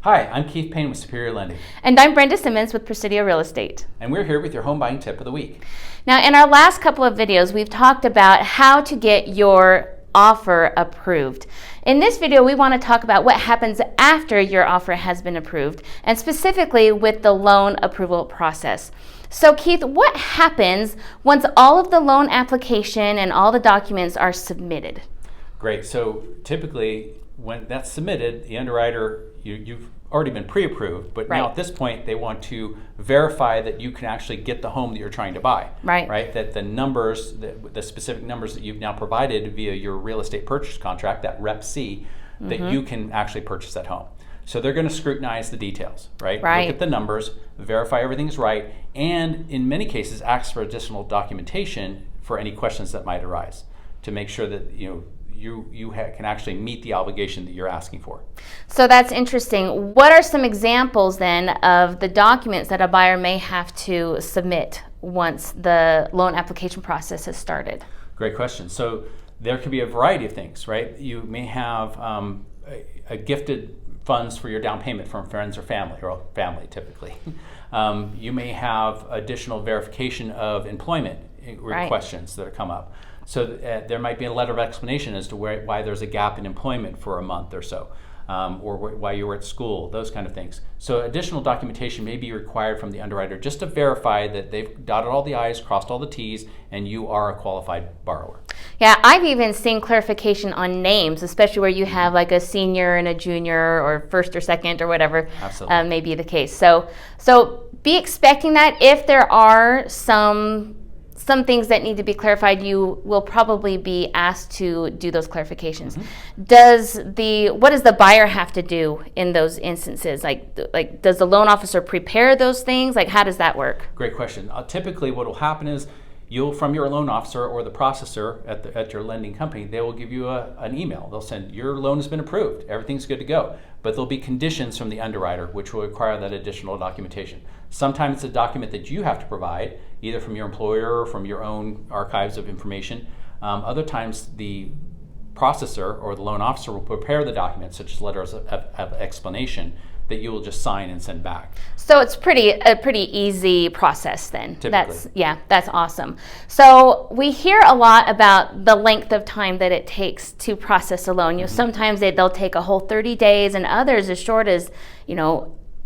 Hi, I'm Keith Payne with Superior Lending. And I'm Brenda Simmons with Presidio Real Estate. And we're here with your home buying tip of the week. Now, in our last couple of videos, we've talked about how to get your offer approved. In this video, we want to talk about what happens after your offer has been approved, and specifically with the loan approval process. So Keith, what happens once all of the loan application and all the documents are submitted? Great. So typically, when that's submitted, the underwriter, you've already been pre-approved, but now at this point, they want to verify that you can actually get the home that you're trying to buy. Right? That the numbers, the specific numbers that you've now provided via your real estate purchase contract, that Rep C, that you can actually purchase that home. So they're going to scrutinize the details, right? Look at the numbers, verify everything's right, and in many cases, ask for additional documentation for any questions that might arise to make sure that you can actually meet the obligation that you're asking for. So that's interesting. What are some examples then of the documents that a buyer may have to submit once the loan application process has started? Great question. So there could be a variety of things, right? You may have a gifted funds for your down payment from friends or family typically. You may have additional verification of employment questions that come up. So there might be a letter of explanation as to why there's a gap in employment for a month or so, or why you were at school, those kind of things. So additional documentation may be required from the underwriter just to verify that they've dotted all the I's, crossed all the T's, and you are a qualified borrower. Yeah, I've even seen clarification on names, especially where you have like a senior and a junior or first or second or whatever may be the case. So be expecting that if there are some things that need to be clarified, you will probably be asked to do those clarifications. What does the buyer have to do in those instances? Like does the loan officer prepare those things? Like, how does that work? Great question. Typically what will happen is from your loan officer or the processor at your lending company, they will give you an email. They'll send, your loan has been approved, everything's good to go. But there'll be conditions from the underwriter which will require that additional documentation. Sometimes it's a document that you have to provide, either from your employer or from your own archives of information. Other times the processor or the loan officer will prepare the documents, such as letters of explanation, that you will just sign and send back. So it's a pretty easy process then. Typically. That's awesome. So we hear a lot about the length of time that it takes to process a loan. Sometimes they'll take a whole 30 days and others as short as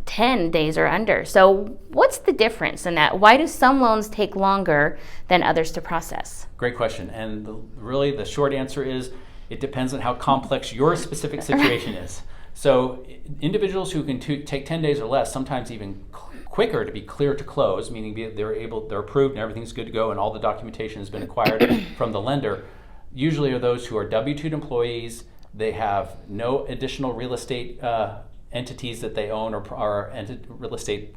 10 days or under. So what's the difference in that? Why do some loans take longer than others to process? Great question. And really the short answer is it depends on how complex your specific situation is. So individuals who can take 10 days or less, sometimes even quicker to be clear to close, meaning they're approved and everything's good to go and all the documentation has been acquired from the lender, usually are those who are W-2 employees. They have no additional real estate entities that they own or real estate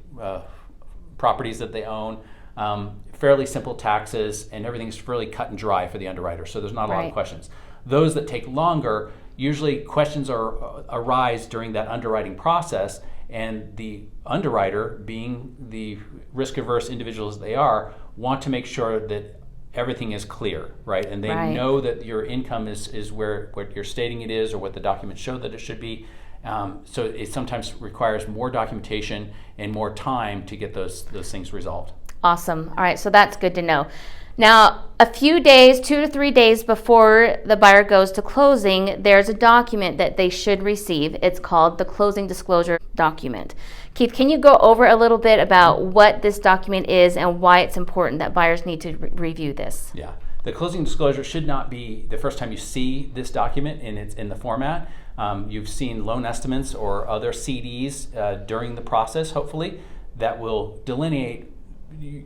properties that they own, fairly simple taxes, and everything's fairly cut and dry for the underwriter, so there's not a lot of questions. Those that take longer, usually questions arise during that underwriting process, and the underwriter, being the risk-averse individuals they are, want to make sure that everything is clear, right? And they know that your income is what you're stating it is or what the documents show that it should be. So it sometimes requires more documentation and more time to get those things resolved. Awesome. All right, so that's good to know. Now, a few days, 2 to 3 days before the buyer goes to closing, there's a document that they should receive. It's called the closing disclosure document. Keith, can you go over a little bit about what this document is and why it's important that buyers need to review this? Yeah, the closing disclosure should not be the first time you see this document in the format. You've seen loan estimates or other CDs during the process, hopefully, that will delineate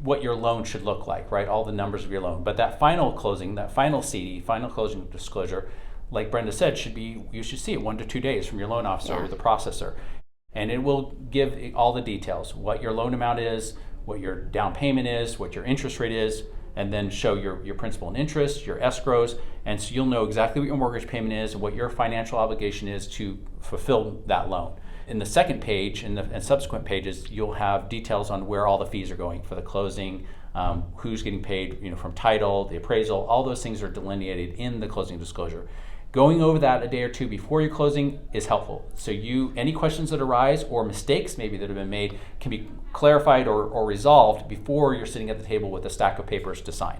what your loan should look like, right? All the numbers of your loan. But that final closing, that final CD, final closing disclosure, like Brenda said, you should see it 1 to 2 days from your loan officer or the processor. And it will give all the details, what your loan amount is, what your down payment is, what your interest rate is, and then show your principal and interest, your escrows, and so you'll know exactly what your mortgage payment is and what your financial obligation is to fulfill that loan. In the second page and subsequent pages, you'll have details on where all the fees are going for the closing, who's getting paid from title, the appraisal, all those things are delineated in the closing disclosure. going over that a day or two before your closing is helpful. So any questions that arise or mistakes maybe that have been made can be clarified or resolved before you're sitting at the table with a stack of papers to sign.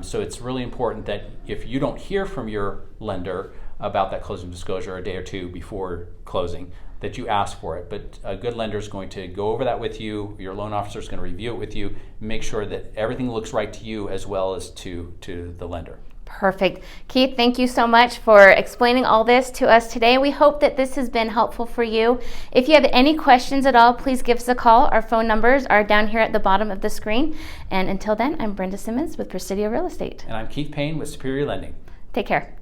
So it's really important that if you don't hear from your lender about that closing disclosure a day or two before closing, that you ask for it. But a good lender is going to go over that with you. Your loan officer is going to review it with you, make sure that everything looks right to you as well as to the lender. Perfect. Keith, thank you so much for explaining all this to us today. We hope that this has been helpful for you. If you have any questions at all, please give us a call. Our phone numbers are down here at the bottom of the screen. And until then, I'm Brenda Simmons with Presidio Real Estate. And I'm Keith Payne with Superior Lending. Take care.